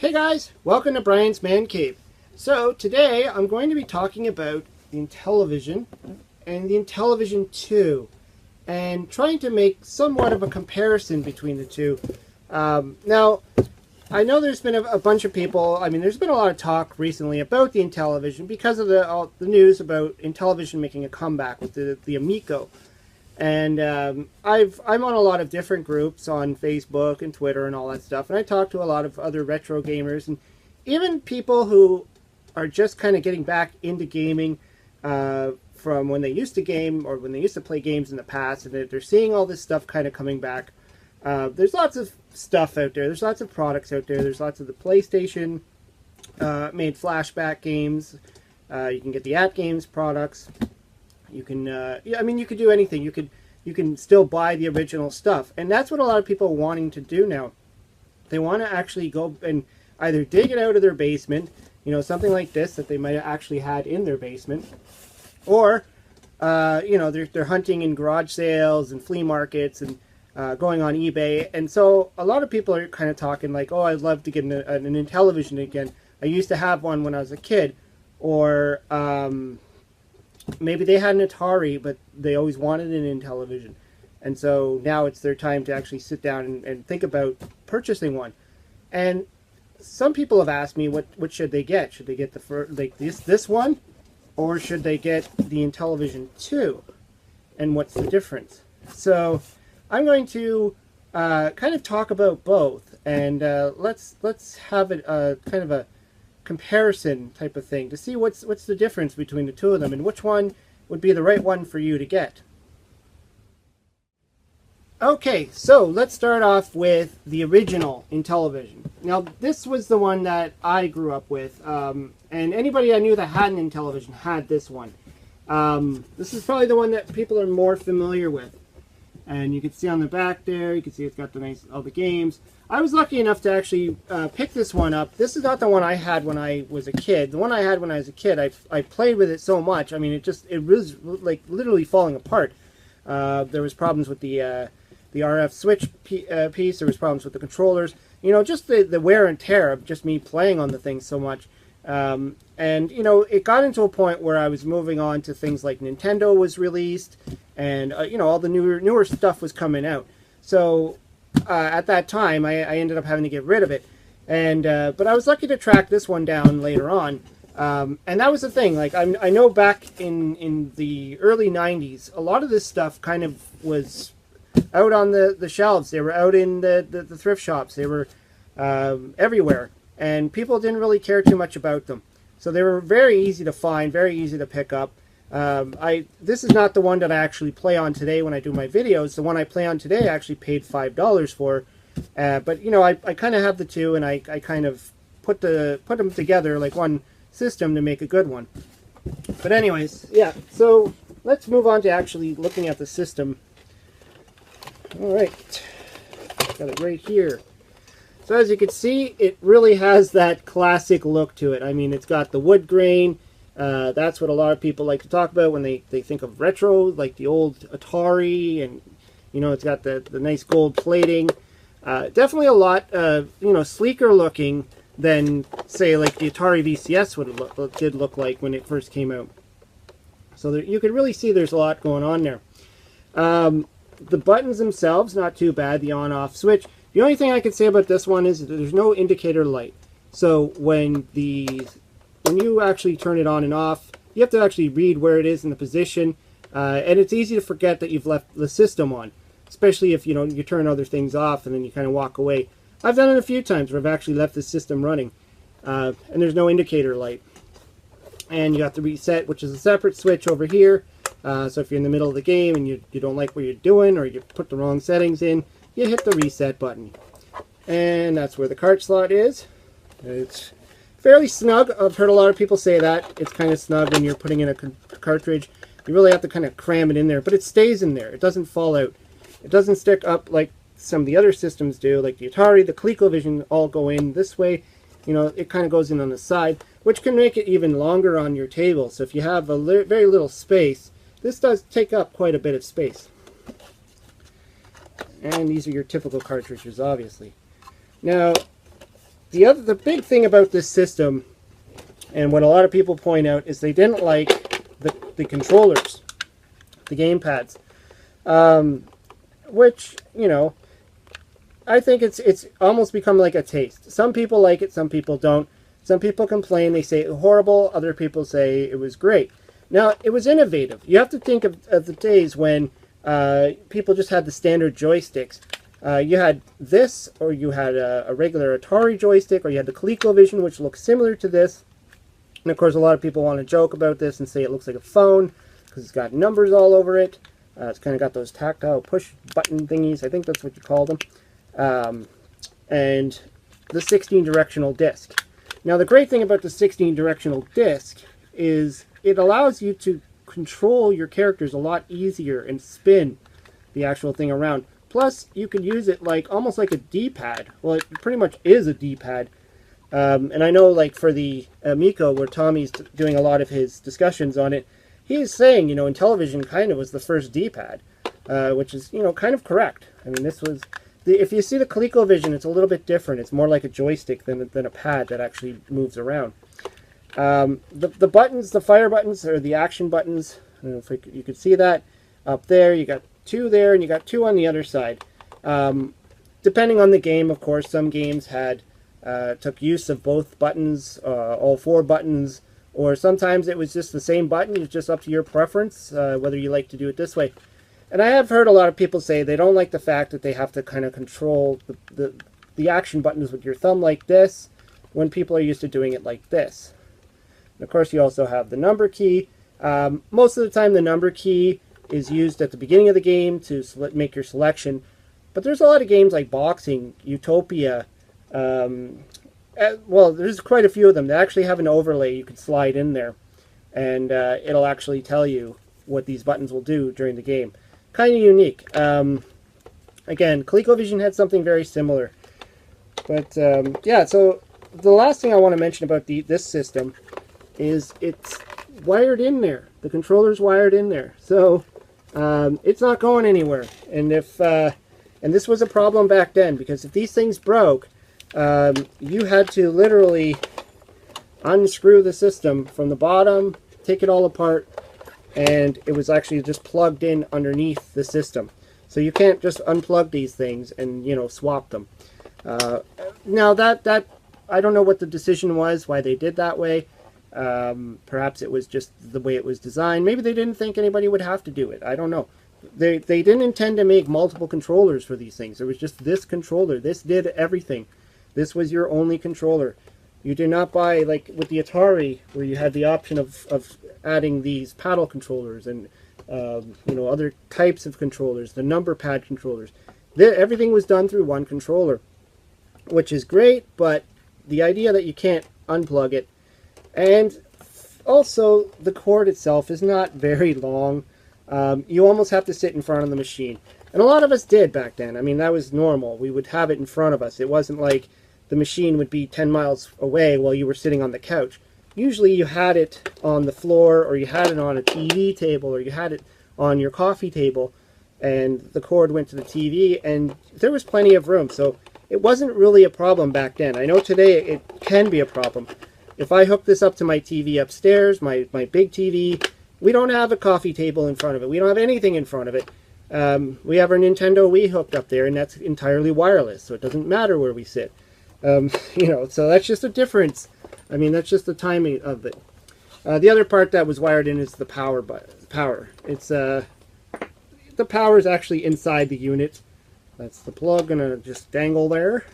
Hey guys, welcome to Brian's Man Cave. So today I'm going to be talking about the Intellivision and the Intellivision 2 and trying to make somewhat of a comparison between the two. Now, I know there's been a bunch of people, there's been a lot of talk recently about the Intellivision because of the news about Intellivision making a comeback with the Amico. And I'm on a lot of different groups on Facebook and Twitter and all that stuff, and I talk to a lot of other retro gamers and even people who are just kind of getting back into gaming from when they used to game or when they used to play games in the past, and they're seeing all this stuff kind of coming back. There's lots of stuff out there. There's lots of products out there. There's lots of the PlayStation made flashback games. You can get the at-games products. You can, you could do anything. You can still buy the original stuff, and that's what a lot of people are wanting to do now. They want to actually go and either dig it out of their basement, something like this that they might have actually had in their basement, or they're hunting in garage sales and flea markets and going on eBay. And so a lot of people are kind of talking like, oh, I'd love to get an Intellivision again. I used to have one when I was a kid, or maybe they had an Atari, but they always wanted an Intellivision. And so now it's their time to actually sit down and think about purchasing one. And some people have asked me, what should they get? Should they get this one? Or should they get the Intellivision 2? And what's the difference? So I'm going to kind of talk about both. And let's have it kind of a comparison type of thing to see what's the difference between the two of them and which one would be the right one for you to get. Okay, so let's start off with the original Intellivision. Now, this was the one that I grew up with, and anybody I knew that had an Intellivision had this one. This is probably the one that people are more familiar with. And you can see on the back there, you can see it's got all the games. I was lucky enough to actually pick this one up. This is not the one I had when I was a kid. The one I had when I was a kid, I played with it so much. I mean, it was like literally falling apart. There was problems with the RF switch piece. There was problems with the controllers. Just the wear and tear of just me playing on the thing so much. And it got into a point where I was moving on to things like Nintendo was released, and all the newer stuff was coming out. So at that time, I ended up having to get rid of it. And but I was lucky to track this one down later on. And that was the thing. Like I know back in the early '90s, a lot of this stuff kind of was out on the shelves. They were out in the thrift shops. They were everywhere. And people didn't really care too much about them. So they were very easy to find, very easy to pick up. This is not the one that I actually play on today when I do my videos. The one I play on today I actually paid $5 for. But, I kind of have the two, and I kind of put them together like one system to make a good one. But anyways, yeah, so let's move on to actually looking at the system. All right, got it right here. So as you can see, it really has that classic look to it. I mean, it's got the wood grain. That's what a lot of people like to talk about when they think of retro, like the old Atari, and it's got the nice gold plating. Definitely a lot sleeker looking than, say, like the Atari VCS did look like when it first came out. So you can really see there's a lot going on there. The buttons themselves, not too bad. The on-off switch. The only thing I can say about this one is that there's no indicator light. So when you actually turn it on and off, you have to actually read where it is in the position, and it's easy to forget that you've left the system on, especially if you turn other things off and then you kind of walk away. I've done it a few times where I've actually left the system running, and there's no indicator light. And you have to reset, which is a separate switch over here. So if you're in the middle of the game and you don't like what you're doing, or you put the wrong settings in, you hit the reset button. And that's where the cart slot is. It's fairly snug. I've heard a lot of people say that. It's kind of snug when you're putting in a cartridge. You really have to kind of cram it in there, but it stays in there. It doesn't fall out. It doesn't stick up like some of the other systems do, like the Atari, the ColecoVision all go in this way. It kind of goes in on the side, which can make it even longer on your table. So if you have very little space, this does take up quite a bit of space. And these are your typical cartridges, obviously. Now, the the big thing about this system, and what a lot of people point out, is they didn't like the controllers, the gamepads, which, you know, I think it's almost become like a taste. Some people like it, some people don't. Some people complain, they say it's horrible, other people say it was great. Now, it was innovative. You have to think of the days when people just had the standard joysticks. You had this, or you had a regular Atari joystick, or you had the ColecoVision, which looks similar to this. And of course, a lot of people want to joke about this and say it looks like a phone, because it's got numbers all over it. It's kind of got those tactile push button thingies, I think that's what you call them. And the 16 directional disc. Now, the great thing about the 16 directional disc is it allows you to control your characters a lot easier and spin the actual thing around. Plus, you could use it like almost like a D-pad. Well, it pretty much is a D-pad. And I know, like, for the Amico, where Tommy's doing a lot of his discussions on it, he's saying, you know, Intellivision kind of was the first D-pad, which is, you know, kind of correct. I mean, this was... If you see the ColecoVision, it's a little bit different. It's more like a joystick than a pad that actually moves around. The buttons, the fire buttons, or the action buttons, I don't know if you could see that. Up there, you got 2 there, and you got 2 on the other side. Depending on the game, of course, some games had took use of both buttons, all 4 buttons, or sometimes it was just the same button. It's just up to your preference, whether you like to do it this way. And I have heard a lot of people say they don't like the fact that they have to kind of control the action buttons with your thumb like this, when people are used to doing it like this. And of course, you also have the number key. Most of the time, the number key is used at the beginning of the game to make your selection. But there's a lot of games like Boxing, Utopia. Well, there's quite a few of them that actually have an overlay you can slide in there. And it'll actually tell you what these buttons will do during the game. Kind of unique. Again, ColecoVision had something very similar. But yeah, so the last thing I want to mention about this system is it's wired in there. The controller's wired in there. So it's not going anywhere. And if and this was a problem back then, because if these things broke, you had to literally unscrew the system from the bottom, take it all apart, and it was actually just plugged in underneath the system. So you can't just unplug these things and, you know, swap them. Now that I don't know what the decision was, why they did that way. Perhaps it was just the way it was designed. Maybe they didn't think anybody would have to do it. I don't know. They didn't intend to make multiple controllers for these things. There was just this controller. This did everything. This was your only controller. You did not buy, like with the Atari, where you had the option of adding these paddle controllers and you know, other types of controllers, the number pad controllers. Everything was done through one controller, which is great, but the idea that you can't unplug it, and also the cord itself is not very long. You almost have to sit in front of the machine. And a lot of us did back then. I mean, that was normal. We would have it in front of us. It wasn't like the machine would be 10 miles away while you were sitting on the couch. Usually you had it on the floor, or you had it on a TV table, or you had it on your coffee table, and the cord went to the TV, and there was plenty of room. So it wasn't really a problem back then. I know today it can be a problem. If I hook this up to my TV upstairs, my big TV, we don't have a coffee table in front of it. We don't have anything in front of it. We have our Nintendo Wii hooked up there, and that's entirely wireless, so it doesn't matter where we sit. You know, so that's just a difference. I mean, that's just the timing of it. The other part that was wired in is the power. It's the power is actually inside the unit. That's the plug, gonna just dangle there.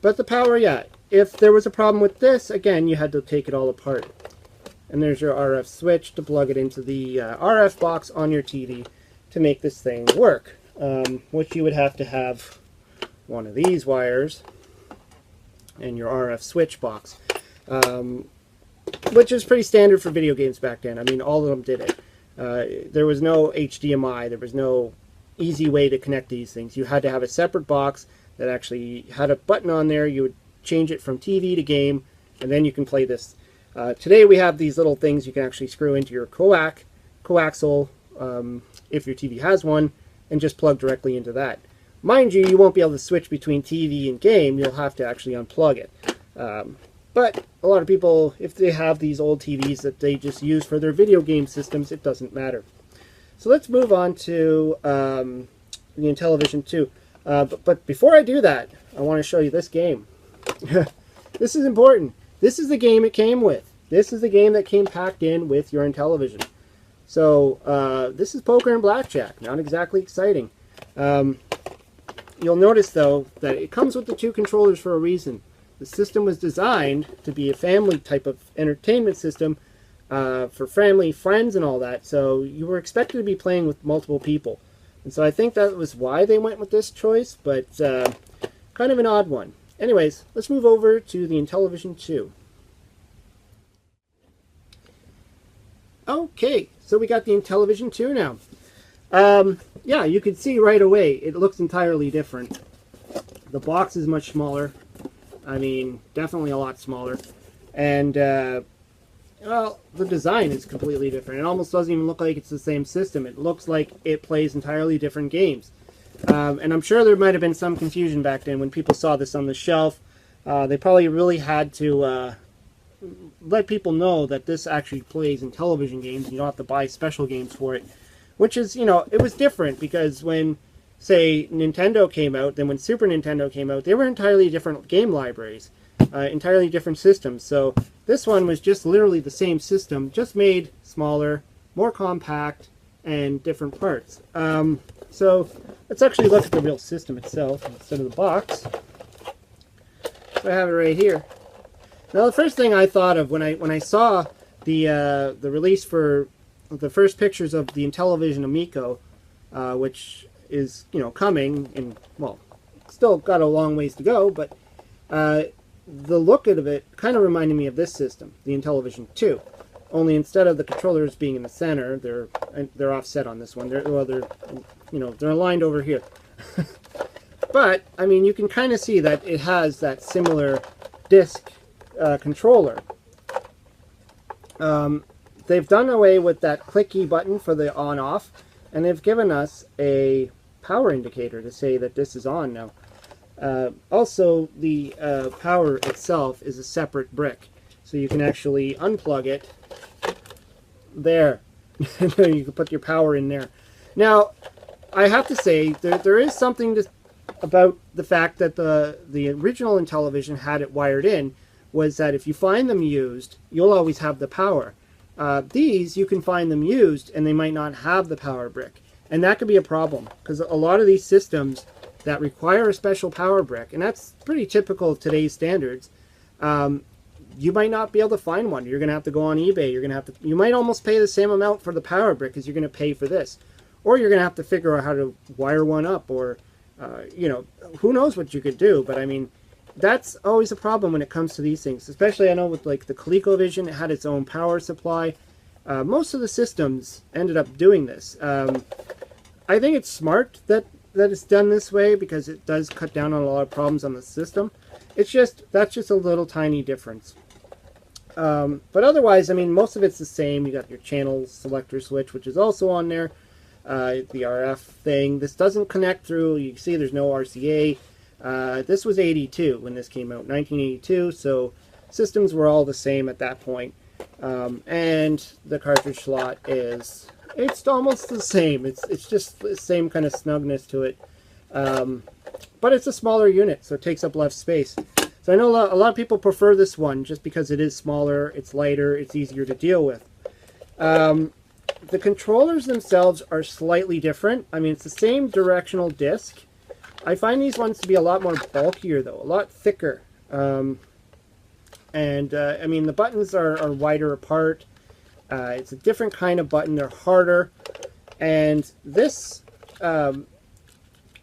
But the power, yeah. If there was a problem with this, again, you had to take it all apart. And there's your RF switch to plug it into the RF box on your TV to make this thing work. Which you would have to have one of these wires and your RF switch box. Which is pretty standard for video games back then. I mean, all of them did it. There was no HDMI. There was no easy way to connect these things. You had to have a separate box that actually had a button on there. You would change it from TV to game, and then you can play this. Today we have these little things you can actually screw into your coaxial, if your TV has one, and just plug directly into that. Mind you, you won't be able to switch between TV and game. You'll have to actually unplug it. But a lot of people, if they have these old TVs that they just use for their video game systems, it doesn't matter. So let's move on to the Intellivision 2. But before I do that, I want to show you this game. This is important. This is the game it came with. This is the game that came packed in with your Intellivision. So this is poker and blackjack. Not exactly exciting. You'll notice, though, that it comes with the two controllers for a reason. The system was designed to be a family type of entertainment system for family, friends, and all that. So you were expected to be playing with multiple people. And so I think that was why they went with this choice, but kind of an odd one. Anyways, let's move over to the Intellivision 2. Okay, so we got the Intellivision 2 now. Yeah, you can see right away it looks entirely different. The box is much smaller. I mean, definitely a lot smaller. And, well, the design is completely different. It almost doesn't even look like it's the same system. It looks like it plays entirely different games. And I'm sure there might have been some confusion back then when people saw this on the shelf. They probably really had to let people know that this actually plays Intellivision games. You don't have to buy special games for it. Which is, you know, it was different because when, say, Nintendo came out, then when Super Nintendo came out, they were entirely different game libraries. Entirely different systems. So this one was just literally the same system, just made smaller, more compact, and different parts. So let's actually look at the real system itself instead of the box. So I have it right here. Now the first thing I thought of when I saw the release for the first pictures of the Intellivision Amico, which is, you know, coming, and, well, still got a long ways to go, but the look of it kind of reminded me of this system, the Intellivision 2. Only instead of the controllers being in the center, they're offset on this one. They're aligned over here. But I mean, you can kind of see that it has that similar disc controller. They've done away with that clicky button for the on-off, and they've given us a power indicator to say that this is on now. Also, the power itself is a separate brick, so you can actually unplug it there. You can put your power in there. Now, I have to say, there is something about the fact that the original Intellivision had it wired in, was that if you find them used, you'll always have the power. These, you can find them used, and they might not have the power brick. And that could be a problem, because a lot of these systems that require a special power brick, and that's pretty typical of today's standards, you might not be able to find one. You're going to have to go on eBay. You might almost pay the same amount for the power brick as you're going to pay for this. Or you're going to have to figure out how to wire one up, or, you know, who knows what you could do. But, I mean, that's always a problem when it comes to these things. Especially, I know, with, like, the ColecoVision, it had its own power supply. Most of the systems ended up doing this. I think it's smart that it's done this way, because it does cut down on a lot of problems on the system. It's just, that's just a little tiny difference. But otherwise, I mean, most of it's the same. You got your channel selector switch, which is also on there. The RF thing. This doesn't connect through. You can see there's no RCA. This was 82 when this came out, 1982. So systems were all the same at that point. And the cartridge slot is, it's almost the same. It's just the same kind of snugness to it. But it's a smaller unit, so it takes up less space. So I know a lot of people prefer this one just because it is smaller, it's lighter, it's easier to deal with. The controllers themselves are slightly different. I mean, it's the same directional disc. I find these ones to be a lot more bulkier, though, a lot thicker. I mean, the buttons are wider apart. It's a different kind of button. They're harder. And this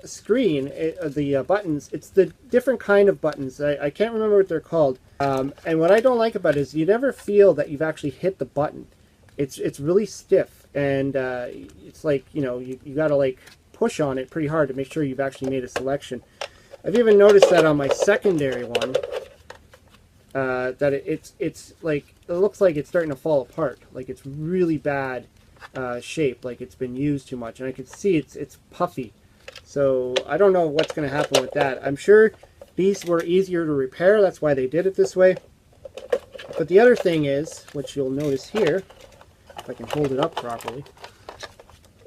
screen, the buttons, it's the different kind of buttons. I can't remember what they're called. And what I don't like about it is you never feel that you've actually hit the button. It's really stiff, and it's like, you know, you got to like push on it pretty hard to make sure you've actually made a selection. I've even noticed that on my secondary one, that it's like, it looks like it's starting to fall apart. Like it's really bad shape, like it's been used too much, and I can see it's puffy. So I don't know what's going to happen with that. I'm sure These were easier to repair, that's why they did it this way. But the other thing is, which you'll notice here, if I can hold it up properly,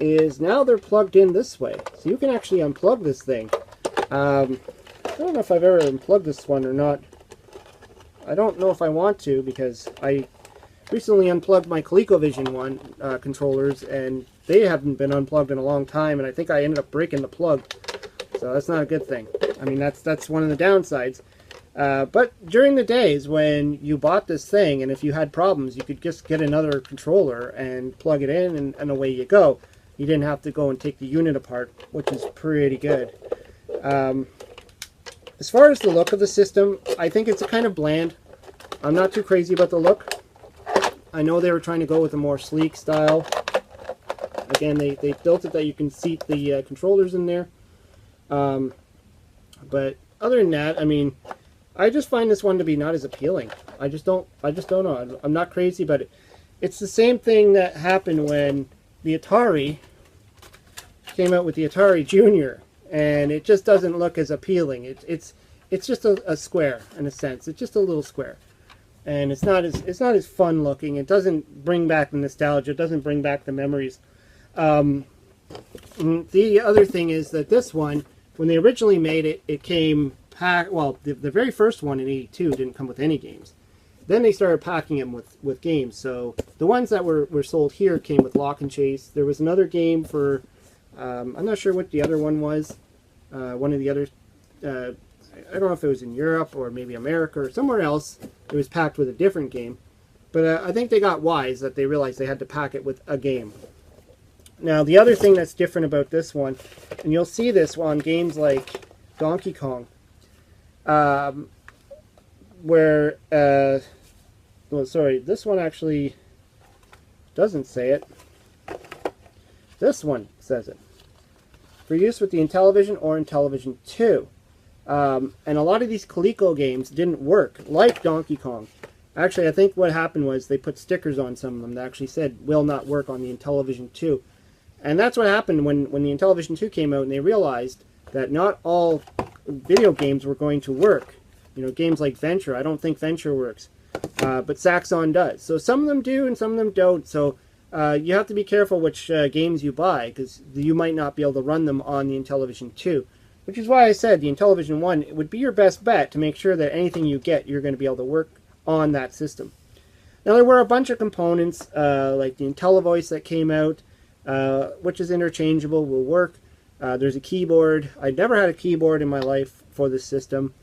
is now they're plugged in this way. So you can actually unplug this thing. I don't know if I've ever unplugged this one or not. I don't know if I want to, because I recently unplugged my ColecoVision one controllers, and they haven't been unplugged in a long time, and I think I ended up breaking the plug. So that's not a good thing. I mean, that's one of the downsides. But during the days when you bought this thing, and if you had problems, you could just get another controller and plug it in, and away you go. You didn't have to go and take the unit apart, which is pretty good. As far as the look of the system, I think it's kind of bland. I'm not too crazy about the look. I know they were trying to go with a more sleek style. Again, they built it that you can seat the controllers in there. But other than that, I mean, I just find this one to be not as appealing. I just don't know. I'm not crazy about it. It's the same thing that happened when the Atari came out with the Atari Junior, and it just doesn't look as appealing. It's just a square in a sense. It's just a little square, and it's not as fun looking. It doesn't bring back the nostalgia. It doesn't bring back the memories. The other thing is that this one, when they originally made it, it came packed. Well, the very first one in '82 didn't come with any games. Then they started packing them with games. So the ones that were sold here came with Lock and Chase. There was another game for, I'm not sure what the other one was. One of the other, I don't know if it was in Europe or maybe America or somewhere else. It was packed with a different game. But I think they got wise that they realized they had to pack it with a game. Now, the other thing that's different about this one, and you'll see this on games like Donkey Kong, where, well, sorry, this one actually doesn't say it. This one says it. For use with the Intellivision or Intellivision 2. And a lot of these Coleco games didn't work, like Donkey Kong. Actually, I think what happened was they put stickers on some of them that actually said, will not work on the Intellivision 2. And that's what happened when the Intellivision 2 came out, and they realized that not all video games were going to work. You know, games like Venture, I don't think Venture works. But Saxon does. So some of them do and some of them don't. So you have to be careful which games you buy, because you might not be able to run them on the Intellivision 2. Which is why I said the Intellivision 1 would be your best bet to make sure that anything you get, you're going to be able to work on that system. Now, there were a bunch of components, like the IntelliVoice that came out, which is interchangeable, will work. There's a keyboard. I'd never had a keyboard in my life for this system.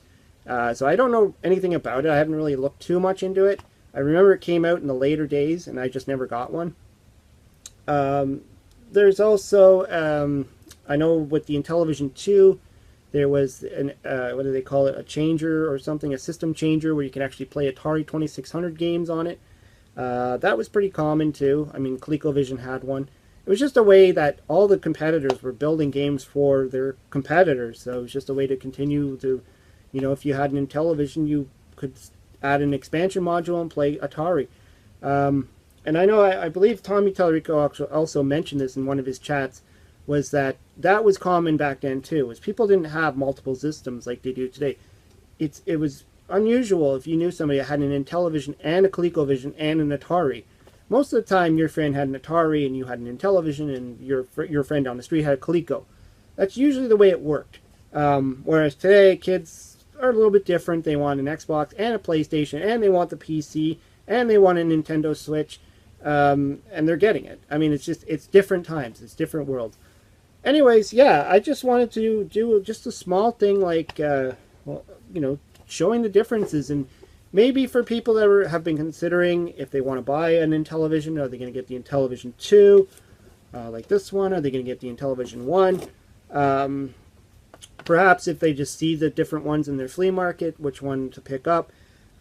So I don't know anything about it. I haven't really looked too much into it. I remember it came out in the later days, and I just never got one. There's also, I know with the Intellivision 2, there was an, what do they call it, a changer or something, a system changer where you can actually play Atari 2600 games on it. That was pretty common too. I mean, ColecoVision had one. It was just a way that all the competitors were building games for their competitors. So it was just a way to continue to, you know, if you had an Intellivision, you could add an expansion module and play Atari. And I know, I believe Tommy Tallarico also mentioned this in one of his chats, was that was common back then too, was people didn't have multiple systems like they do today. It was unusual if you knew somebody that had an Intellivision and a ColecoVision and an Atari. Most of the time your friend had an Atari and you had an Intellivision, and your friend down the street had a Coleco. That's usually the way it worked. Whereas today kids are a little bit different. They want an Xbox and a PlayStation, and they want the PC, and they want a Nintendo Switch, and they're getting it. I mean, it's different times. It's different worlds. Anyways, yeah, I just wanted to do just a small thing like, well, you know, showing the differences, and maybe for people that have been considering if they want to buy an Intellivision, are they going to get the Intellivision 2, like this one? Are they going to get the Intellivision 1? Perhaps if they just see the different ones in their flea market, which one to pick up.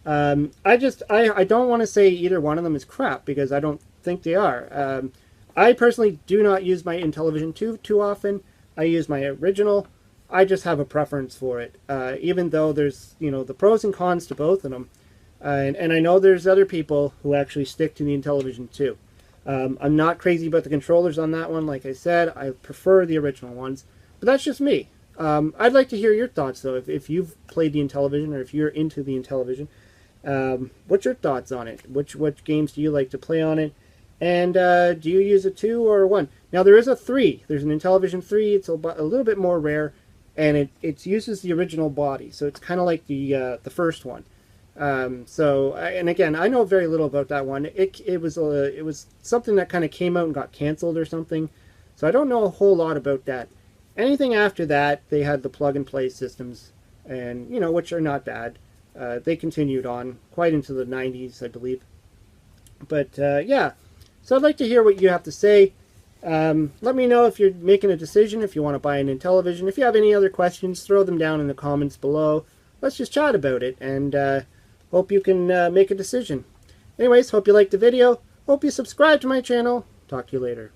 I don't want to say either one of them is crap, because I don't think they are. I personally do not use my Intellivision 2 too often. I use my original. I just have a preference for it, even though there's, you know, the pros and cons to both of them. And I know there's other people who actually stick to the Intellivision 2. I'm not crazy about the controllers on that one. Like I said, I prefer the original ones. But that's just me. I'd like to hear your thoughts, though. If you've played the Intellivision, or if you're into the Intellivision, what's your thoughts on it? Which games do you like to play on it? And do you use a 2 or a 1? Now, there is a 3. There's an Intellivision 3. It's a little bit more rare, and it uses the original body, so it's kind of like the first one. And again, I know very little about that one. It was something that kind of came out and got canceled or something, so I don't know a whole lot about that. Anything after that, they had the plug-and-play systems, and which are not bad. They continued on quite into the 90s, I believe. But yeah, so I'd like to hear what you have to say. Let me know if you're making a decision, if you want to buy an Intellivision. If you have any other questions, throw them down in the comments below. Let's just chat about it, and hope you can make a decision. Anyways, hope you liked the video. Hope you subscribe to my channel. Talk to you later.